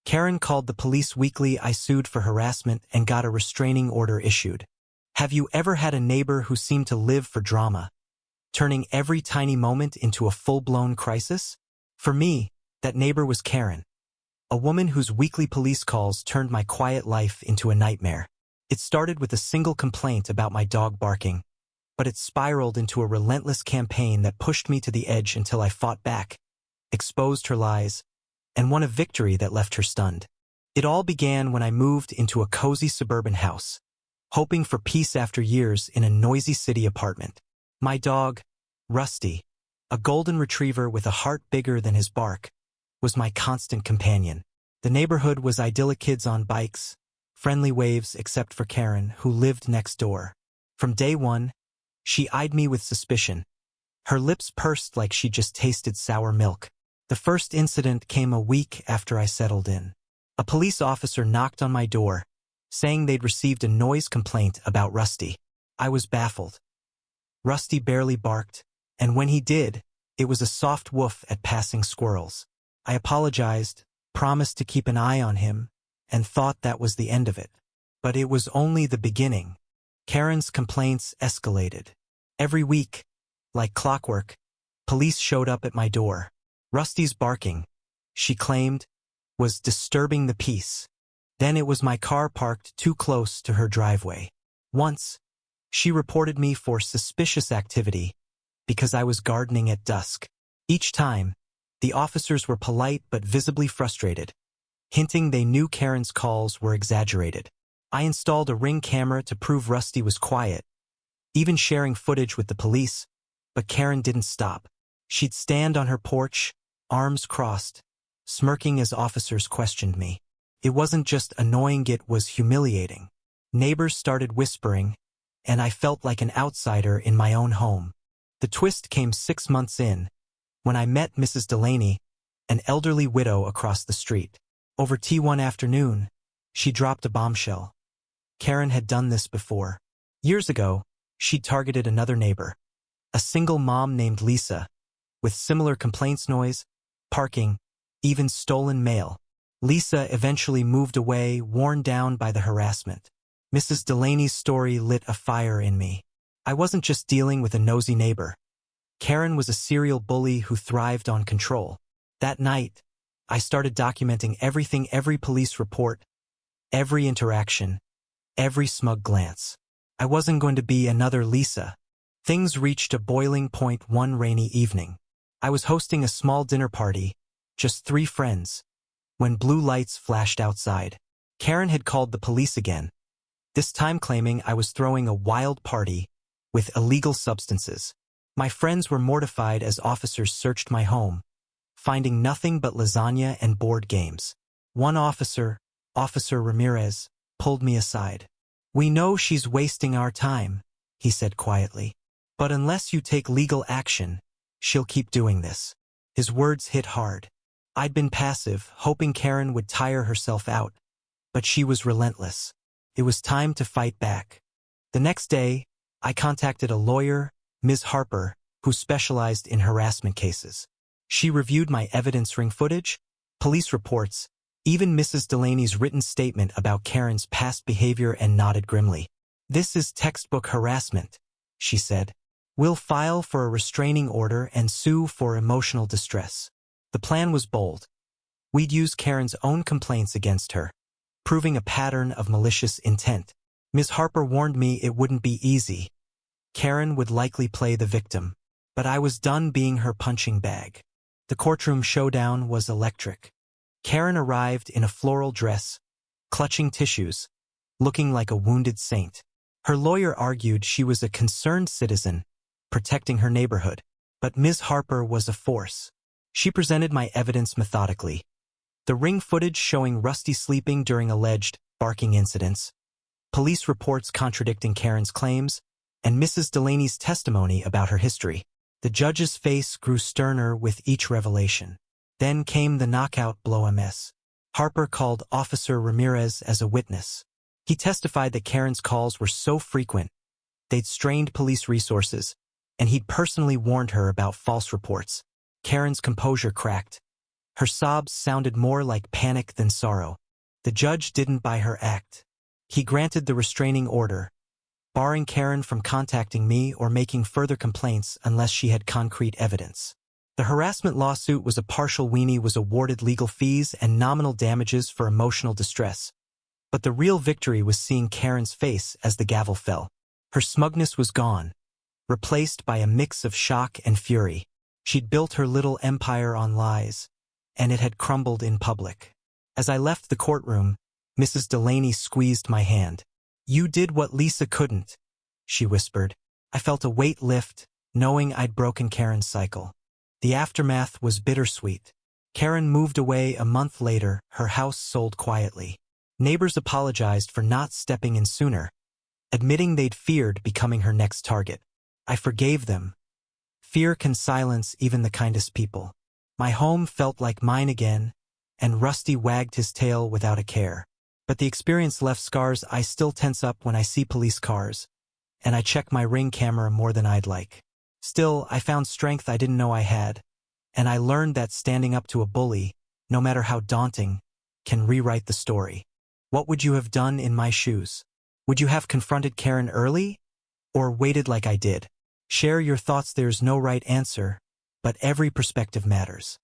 Karen called the police weekly. I sued for harassment and got a restraining order issued. Have you ever had a neighbor who seemed to live for drama, turning every tiny moment into a full-blown crisis? For me, that neighbor was Karen, a woman whose weekly police calls turned my quiet life into a nightmare. It started with a single complaint about my dog barking, but it spiraled into a relentless campaign that pushed me to the edge until I fought back, exposed her lies, and won a victory that left her stunned. It all began when I moved into a cozy suburban house, hoping for peace after years in a noisy city apartment. My dog, Rusty, a golden retriever with a heart bigger than his bark, was my constant companion. The neighborhood was idyllic, kids on bikes, friendly waves except for Karen, who lived next door. From day one, she eyed me with suspicion. Her lips pursed like she just tasted sour milk. The first incident came a week after I settled in. A police officer knocked on my door, saying they'd received a noise complaint about Rusty. I was baffled. Rusty barely barked, and when he did, it was a soft woof at passing squirrels. I apologized, promised to keep an eye on him, and thought that was the end of it. But it was only the beginning. Karen's complaints escalated. Every week, like clockwork, police showed up at my door. Rusty's barking, she claimed, was disturbing the peace. Then it was my car parked too close to her driveway. Once, she reported me for suspicious activity because I was gardening at dusk. Each time, the officers were polite but visibly frustrated, hinting they knew Karen's calls were exaggerated. I installed a Ring camera to prove Rusty was quiet, even sharing footage with the police, but Karen didn't stop. She'd stand on her porch, arms crossed, smirking as officers questioned me. It wasn't just annoying, it was humiliating. Neighbors started whispering, and I felt like an outsider in my own home. The twist came 6 months in, when I met Mrs. Delaney, an elderly widow across the street. Over tea one afternoon, she dropped a bombshell. Karen had done this before. Years ago, she'd targeted another neighbor, a single mom named Lisa, with similar complaints: noise, parking, even stolen mail. Lisa eventually moved away, worn down by the harassment. Mrs. Delaney's story lit a fire in me. I wasn't just dealing with a nosy neighbor. Karen was a serial bully who thrived on control. That night, I started documenting everything: every police report, every interaction, every smug glance. I wasn't going to be another Lisa. Things reached a boiling point one rainy evening. I was hosting a small dinner party, just 3 friends, when blue lights flashed outside. Karen had called the police again, this time claiming I was throwing a wild party with illegal substances. My friends were mortified as officers searched my home, finding nothing but lasagna and board games. One officer, Officer Ramirez, pulled me aside. "We know she's wasting our time," he said quietly. "But unless you take legal action, she'll keep doing this." His words hit hard. I'd been passive, hoping Karen would tire herself out, but she was relentless. It was time to fight back. The next day, I contacted a lawyer, Ms. Harper, who specialized in harassment cases. She reviewed my evidence: ring footage, police reports, even Mrs. Delaney's written statement about Karen's past behavior, and nodded grimly. "This is textbook harassment," she said. "We'll file for a restraining order and sue for emotional distress." The plan was bold. We'd use Karen's own complaints against her, proving a pattern of malicious intent. Ms. Harper warned me it wouldn't be easy. Karen would likely play the victim, but I was done being her punching bag. The courtroom showdown was electric. Karen arrived in a floral dress, clutching tissues, looking like a wounded saint. Her lawyer argued she was a concerned citizen, protecting her neighborhood. But Ms. Harper was a force. She presented my evidence methodically. The ring footage showing Rusty sleeping during alleged barking incidents, police reports contradicting Karen's claims, and Mrs. Delaney's testimony about her history. The judge's face grew sterner with each revelation. Then came the knockout blow: Ms. Harper called Officer Ramirez as a witness. He testified that Karen's calls were so frequent, they'd strained police resources, and he'd personally warned her about false reports. Karen's composure cracked. Her sobs sounded more like panic than sorrow. The judge didn't buy her act. He granted the restraining order, barring Karen from contacting me or making further complaints unless she had concrete evidence. The harassment lawsuit was a partial. Weenie was awarded legal fees and nominal damages for emotional distress. But the real victory was seeing Karen's face as the gavel fell. Her smugness was gone, replaced by a mix of shock and fury. She'd built her little empire on lies, and it had crumbled in public. As I left the courtroom, Mrs. Delaney squeezed my hand. "You did what Lisa couldn't," she whispered. I felt a weight lift, knowing I'd broken Karen's cycle. The aftermath was bittersweet. Karen moved away a month later, her house sold quietly. Neighbors apologized for not stepping in sooner, admitting they'd feared becoming her next target. I forgave them. Fear can silence even the kindest people. My home felt like mine again, and Rusty wagged his tail without a care. But the experience left scars. I still tense up when I see police cars, and I check my Ring camera more than I'd like. Still, I found strength I didn't know I had, and I learned that standing up to a bully, no matter how daunting, can rewrite the story. What would you have done in my shoes? Would you have confronted Karen early, or waited like I did? Share your thoughts. There's no right answer, but every perspective matters.